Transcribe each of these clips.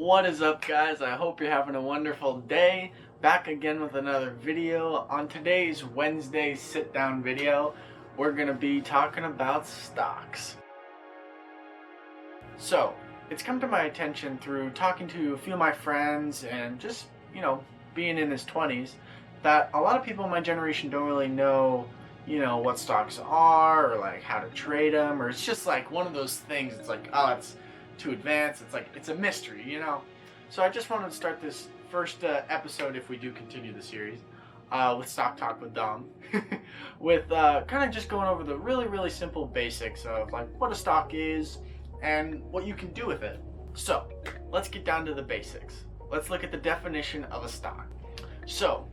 What is up, guys? I hope you're having a wonderful day. Back again with another video. On today's Wednesday sit down video, we're going to be talking about stocks. So, it's come to my attention through talking to a few of my friends and just, being in his 20s, that a lot of people in my generation don't really know, what stocks are or like how to trade them, or it's just like one of those things. It's like, oh, it's too advanced. It's like, it's a mystery, So I just wanted to start this first episode, if we do continue the series, with Stock Talk with Dom, with kind of just going over the really simple basics of like what a stock is and what you can do with it. So let's get down to the basics. Let's look at the definition of a stock. So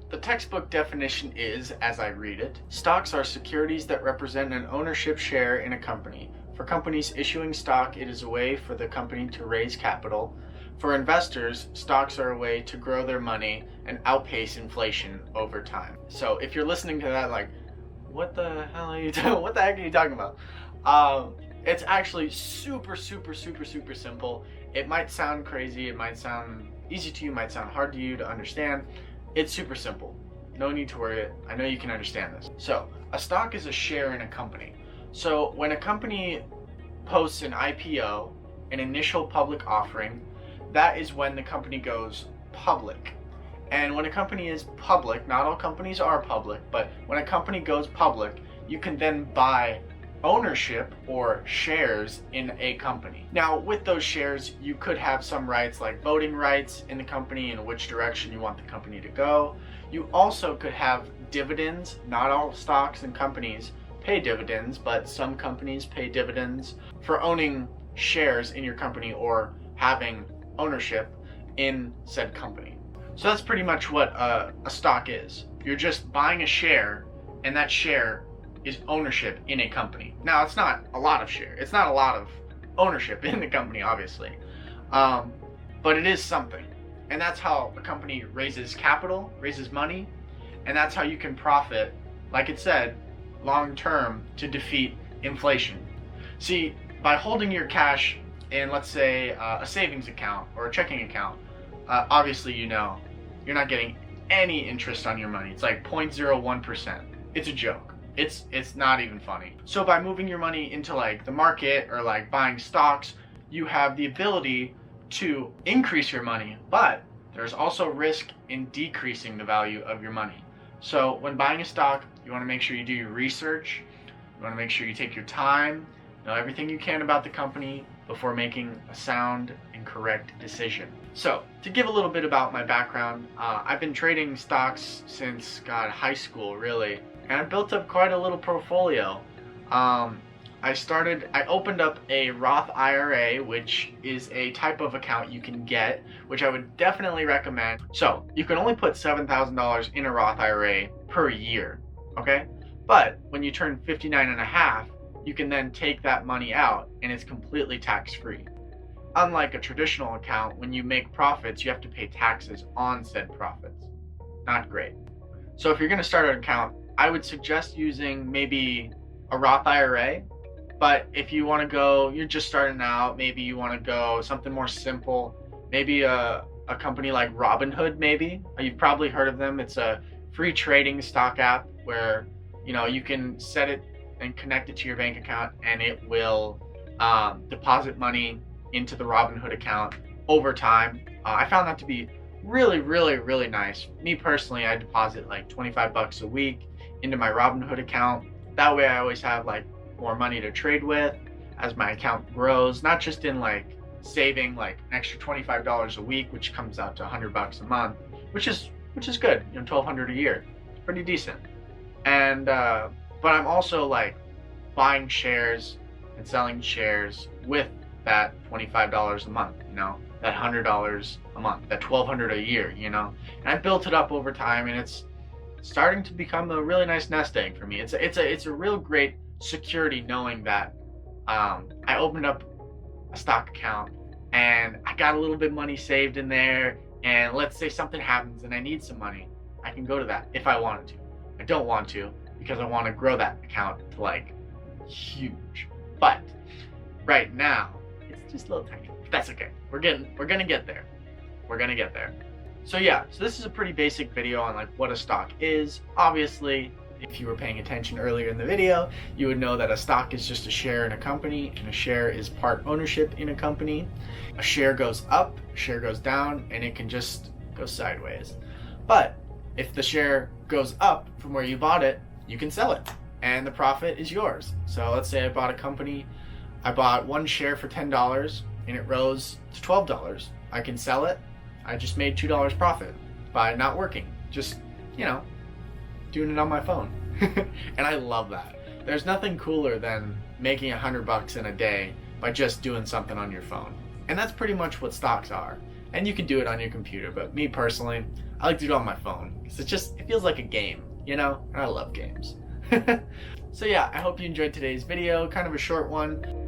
the textbook definition is, as I read it, stocks are securities that represent an ownership share in a company. For companies issuing stock, it is a way for the company to raise capital. For investors, stocks are a way to grow their money and outpace inflation over time. So if you're listening to that like, what the hell are you doing? What the heck are you talking about? It's actually super simple. It might sound crazy, it might sound easy to you, it might sound hard to you to understand. It's super simple. No need to worry. I know you can understand this. So a stock is a share in a company. So when a company posts an IPO, an initial public offering, that is when the company goes public. And when a company is public, not all companies are public, but when a company goes public, you can then buy ownership or shares in a company. Now, with those shares, you could have some rights like voting rights in the company and which direction you want the company to go. You also could have dividends. Not all stocks and companies pay dividends, but some companies pay dividends for owning shares in your company or having ownership in said company. So that's pretty much what a stock is. You're just buying a share, and that share is ownership in a company. Now, it's not a lot of share. It's not a lot of ownership in the company, obviously. But it is something. And that's how a company raises capital, raises money, and that's how you can profit, like it said, long term to defeat inflation. See, by holding your cash in, let's say, a savings account or a checking account, obviously you're not getting any interest on your money. It's like 0.01%. It's a joke. It's not even funny. So by moving your money into like the market or like buying stocks, you have the ability to increase your money, but there's also risk in decreasing the value of your money. So when buying a stock, you want to make sure you do your research. You want to make sure you take your time, know everything you can about the company before making a sound and correct decision. So to give a little bit about my background, I've been trading stocks since high school, really. And I built up quite a little portfolio. I opened up a Roth IRA, which is a type of account you can get, which I would definitely recommend. So you can only put $7,000 in a Roth IRA per year, okay? But when you turn 59 and a half, you can then take that money out and it's completely tax-free. Unlike a traditional account, when you make profits, you have to pay taxes on said profits. Not great. So if you're gonna start an account, I would suggest using maybe a Roth IRA, but if you want to go, you're just starting out, maybe you want to go something more simple, maybe a company like Robinhood, maybe. You've probably heard of them. It's a free trading stock app where, you can set it and connect it to your bank account and it will deposit money into the Robinhood account over time. I found that to be really nice. Me personally, I deposit like $25 a week into my Robinhood account. That way I always have like more money to trade with as my account grows, not just in like saving like an extra $25 a week, which comes out to $100 a month, which is good, $1,200 a year. It's pretty decent. And but I'm also like buying shares and selling shares with that $25 a month, that $100 a month, that $1,200 a year, and I built it up over time, and it's starting to become a really nice nest egg for me. It's a real great security knowing that I opened up a stock account and I got a little bit of money saved in there, and let's say something happens and I need some money, I can go to that if I wanted to. I don't want to because I want to grow that account to like huge. But right now, it's just a little tiny. That's okay. We're gonna get there. We're gonna get there. So yeah, so this is a pretty basic video on like what a stock is. Obviously, if you were paying attention earlier in the video, you would know that a stock is just a share in a company, and a share is part ownership in a company. A share goes up, a share goes down, and it can just go sideways. But if the share goes up from where you bought it, you can sell it, and the profit is yours. So let's say I bought a company, I bought one share for $10, and it rose to $12. I can sell it. I just made $2 profit by not working. Just, doing it on my phone. And I love that. There's nothing cooler than making $100 in a day by just doing something on your phone. And that's pretty much what stocks are. And you can do it on your computer, but me personally, I like to do it on my phone because it feels like a game, and I love games. So yeah, I hope you enjoyed today's video, kind of a short one.